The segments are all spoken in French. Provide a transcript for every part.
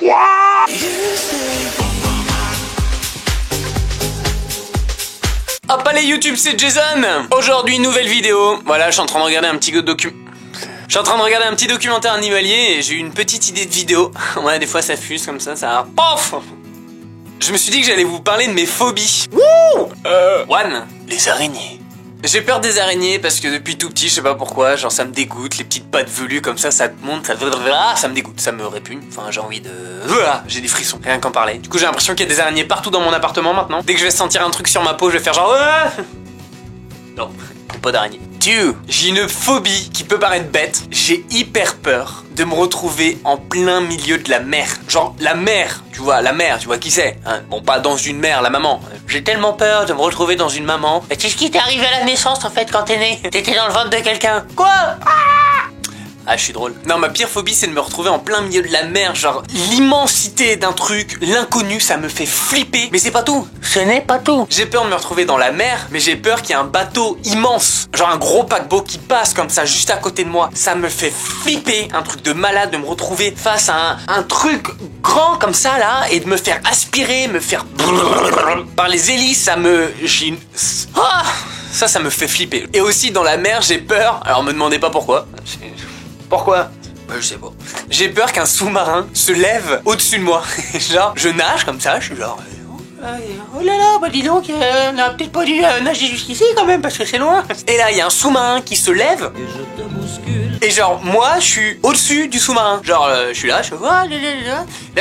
Hop allez YouTube, c'est Jason. Aujourd'hui nouvelle vidéo. Voilà, je suis en train de regarder un petit documentaire animalier et j'ai eu une petite idée de vidéo. Ouais, des fois ça fuse comme ça pof. Je me suis dit que j'allais vous parler de mes phobies. Wouh. One, les araignées. J'ai peur des araignées parce que depuis tout petit, je sais pas pourquoi, genre ça me dégoûte, les petites pattes velues comme ça te monte, ça me dégoûte, ça me répugne, enfin j'ai envie de... J'ai des frissons, rien qu'en parler. Du coup j'ai l'impression qu'il y a des araignées partout dans mon appartement maintenant. Dès que je vais sentir un truc sur ma peau, je vais faire genre... Non, pas d'araignée. Dieu, j'ai une phobie qui peut paraître bête. J'ai hyper peur de me retrouver en plein milieu de la mer. Genre la mer, tu vois qui c'est hein. Bon, pas dans une mer, la maman. J'ai tellement peur de me retrouver dans une maman. Et c'est ce qui t'est arrivé à la naissance en fait quand t'es né. T'étais dans le ventre de quelqu'un. Quoi? Ah, je suis drôle. Non, ma pire phobie, c'est de me retrouver en plein milieu de la mer. Genre, l'immensité d'un truc, l'inconnu, ça me fait flipper. Mais c'est pas tout. Ce n'est pas tout. J'ai peur de me retrouver dans la mer, mais j'ai peur qu'il y ait un bateau immense. Genre un gros paquebot qui passe comme ça, juste à côté de moi. Ça me fait flipper. Un truc de malade de me retrouver face à un truc grand comme ça, là, et de me faire aspirer, me faire... Par les hélices, ça me... Ça me fait flipper. Et aussi, dans la mer, j'ai peur... Alors, me demandez pas pourquoi. Pourquoi? Je sais pas. J'ai peur qu'un sous-marin se lève au-dessus de moi. Genre, je nage comme ça, je suis genre... Oh là là, bah dis donc, on a peut-être pas dû nager jusqu'ici quand même, parce que c'est loin. Et là, il y a un sous-marin qui se lève. Et je te bouscule. Et genre, moi, je suis au-dessus du sous-marin. Genre, je suis là, je fais... Là,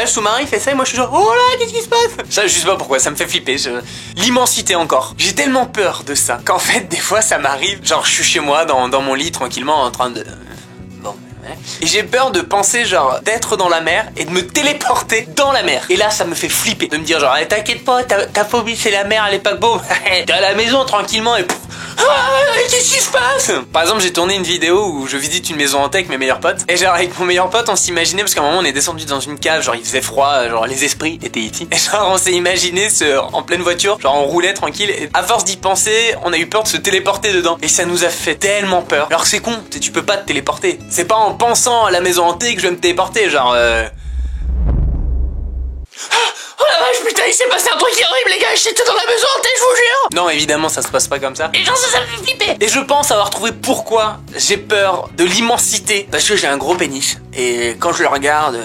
le sous-marin, il fait ça, et moi, je suis genre... Oh là, qu'est-ce qui se passe? Ça, je sais pas pourquoi, ça me fait flipper. L'immensité encore. J'ai tellement peur de ça, qu'en fait, des fois, ça m'arrive. Genre, je suis chez moi, dans mon lit, tranquillement, en train de... Et j'ai peur de penser genre d'être dans la mer et de me téléporter dans la mer. Et là ça me fait flipper. De me dire genre t'inquiète pas, ta phobie c'est la mer, elle est pas beau. T'es à la maison tranquillement et... Qu'est-ce qui se passe? Par exemple j'ai tourné une vidéo où je visite une maison hantée avec mes meilleurs potes. Et genre avec mon meilleur pote on s'imaginait, parce qu'à un moment on est descendu dans une cave, genre il faisait froid, genre les esprits étaient ici. Et genre on s'est imaginé en pleine voiture, genre on roulait tranquille. Et à force d'y penser, on a eu peur de se téléporter dedans. Et ça nous a fait tellement peur. Alors que c'est con, tu peux pas te téléporter. C'est pas en pensant à la maison hantée que je vais me téléporter, genre Oh la vache, putain, il s'est passé un truc horrible, les gars, j'étais dans la maison hantée, je vous jure. Non, évidemment, ça se passe pas comme ça. Et genre, ça me fait flipper. Et je pense avoir trouvé pourquoi j'ai peur de l'immensité. Parce que j'ai un gros pénis. Et quand je le regarde,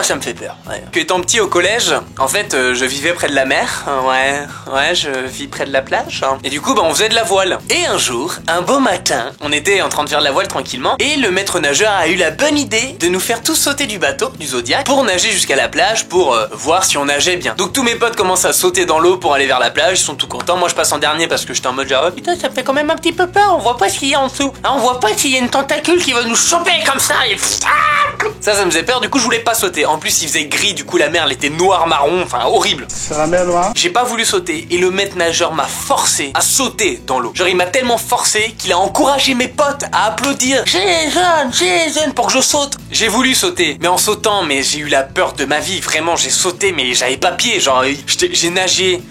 ça me fait peur. Ouais. Étant petit au collège, en fait, je vivais près de la mer. Ouais, je vis près de la plage. Et du coup, on faisait de la voile. Et un jour, un beau matin, on était en train de faire de la voile tranquillement. Et le maître nageur a eu la bonne idée de nous faire tous sauter du bateau, du Zodiac, pour nager jusqu'à la plage, pour voir si on nageait bien. Donc tous mes potes commencent à sauter dans l'eau pour aller vers la plage, ils sont tout contents. Moi je passe en dernier parce que j'étais en mode genre oh, putain, ça me fait quand même un petit peu peur, on voit pas ce qu'il y a en dessous. Hein, on voit pas s'il y a une tentacule qui va nous choper comme ça et... Ça me faisait peur, du coup je voulais pas sauter. En plus il faisait gris, du coup la mer elle était noire marron, enfin horrible. C'est la mer noire. J'ai pas voulu sauter et le maître nageur m'a forcé à sauter dans l'eau. Genre il m'a tellement forcé qu'il a encouragé mes potes à applaudir Jason pour que je saute. J'ai voulu sauter, mais en sautant, mais j'ai eu la peur de ma vie. Vraiment j'ai sauté mais j'avais pas pied. Genre j'ai nagé.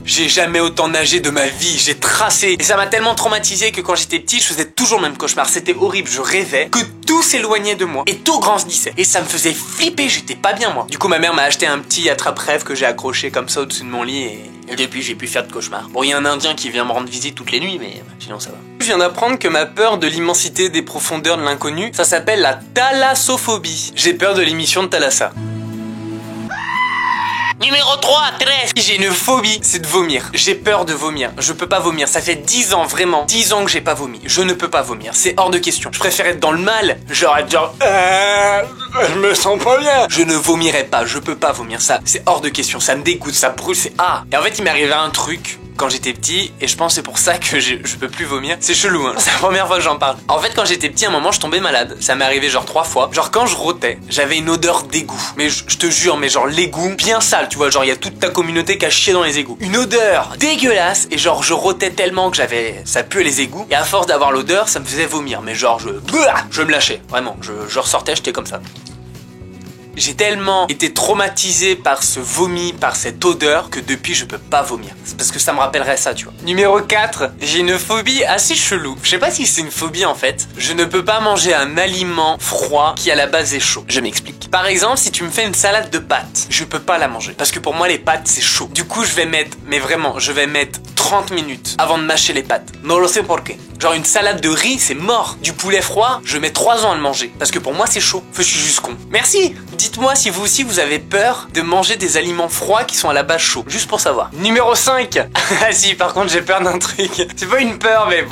J'ai jamais autant nagé de ma vie, j'ai tracé. Et ça m'a tellement traumatisé que quand j'étais petit, je faisais toujours le même cauchemar. C'était horrible, je rêvais que tout s'éloignait de moi et tout grandissait. Et ça me faisait flipper, j'étais pas bien moi. Du coup ma mère m'a acheté un petit attrape-rêve que j'ai accroché comme ça au-dessus de mon lit et depuis j'ai pu faire de cauchemars. Bon, il y a un indien qui vient me rendre visite toutes les nuits, mais sinon ça va. Je viens d'apprendre que ma peur de l'immensité des profondeurs de l'inconnu, ça s'appelle la thalassophobie. J'ai peur de l'émission de Thalassa. Numéro 3, 13. J'ai une phobie, c'est de vomir. J'ai peur de vomir. Je peux pas vomir. Ça fait 10 ans, vraiment. 10 ans que j'ai pas vomi. Je ne peux pas vomir. C'est hors de question. Je préfère être dans le mal. Genre être genre... je me sens pas bien. Je ne vomirai pas. Je peux pas vomir. Ça, c'est hors de question. Ça me dégoûte. Ça brûle. C'est... Ah. Et en fait, il m'est arrivé un truc quand j'étais petit, et je pense que c'est pour ça que je peux plus vomir. C'est chelou, hein. C'est la première fois que j'en parle. En fait, quand j'étais petit, à un moment, je tombais malade. Ça m'est arrivé genre 3 fois. Genre quand je rotais, j'avais une odeur d'égout. Mais je te jure, mais genre l'égout bien sale, tu vois. Genre il y a toute ta communauté qui a chié dans les égouts. Une odeur dégueulasse, et genre je rotais tellement que ça puait les égouts. Et à force d'avoir l'odeur, ça me faisait vomir. Mais genre je me lâchais, vraiment. Je ressortais, j'étais comme ça. j'ai tellement été traumatisé par ce vomi, par cette odeur, que depuis je peux pas vomir. C'est parce que ça me rappellerait ça, tu vois. Numéro 4, j'ai une phobie assez chelou. Je sais pas si c'est une phobie en fait. Je ne peux pas manger un aliment froid qui à la base est chaud. Je m'explique. Par exemple, si tu me fais une salade de pâtes, je peux pas la manger. Parce que pour moi, les pâtes, c'est chaud. Du coup, je vais mettre, mais vraiment, je vais mettre 30 minutes avant de mâcher les pâtes. Non lo sé por qué. Genre une salade de riz, c'est mort. Du poulet froid, je mets 3 ans à le manger. Parce que pour moi, c'est chaud. Je suis juste con. Merci. Dites-moi si vous aussi, vous avez peur de manger des aliments froids qui sont à la base chauds. Juste pour savoir. Numéro 5. Ah si, par contre, j'ai peur d'un truc. C'est pas une peur, mais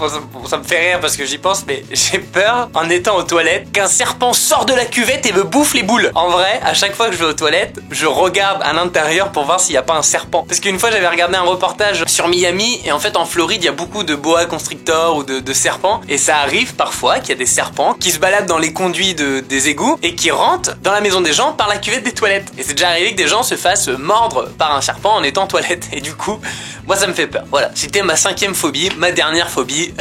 ça me fait rire parce que j'y pense. Mais j'ai peur, en étant aux toilettes, qu'un serpent sort de la cuvette et me bouffe les boules. En vrai, à chaque fois que je vais aux toilettes, je regarde à l'intérieur pour voir s'il n'y a pas un serpent. Parce qu'une fois, j'avais regardé un reportage sur Miami. Et en fait, en Floride, il y a beaucoup de boa constrictors ou de serpents. Et ça arrive parfois qu'il y a des serpents qui se baladent dans les conduits des égouts et qui rentrent dans la maison des gens par la cuvette des toilettes. Et c'est déjà arrivé que des gens se fassent mordre par un serpent en étant en toilette. Et du coup, moi ça me fait peur. Voilà, c'était ma 5e phobie, ma dernière phobie.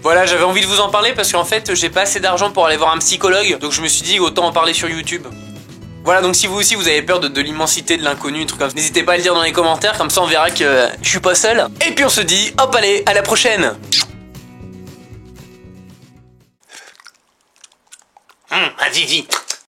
Voilà, j'avais envie de vous en parler parce qu'en fait, j'ai pas assez d'argent pour aller voir un psychologue. Donc je me suis dit, autant en parler sur YouTube. Voilà, donc si vous aussi vous avez peur de l'immensité, de l'inconnu, un truc comme ça, n'hésitez pas à le dire dans les commentaires, comme ça on verra que je suis pas seul. Et puis on se dit, hop allez, à la prochaine. Vas-y,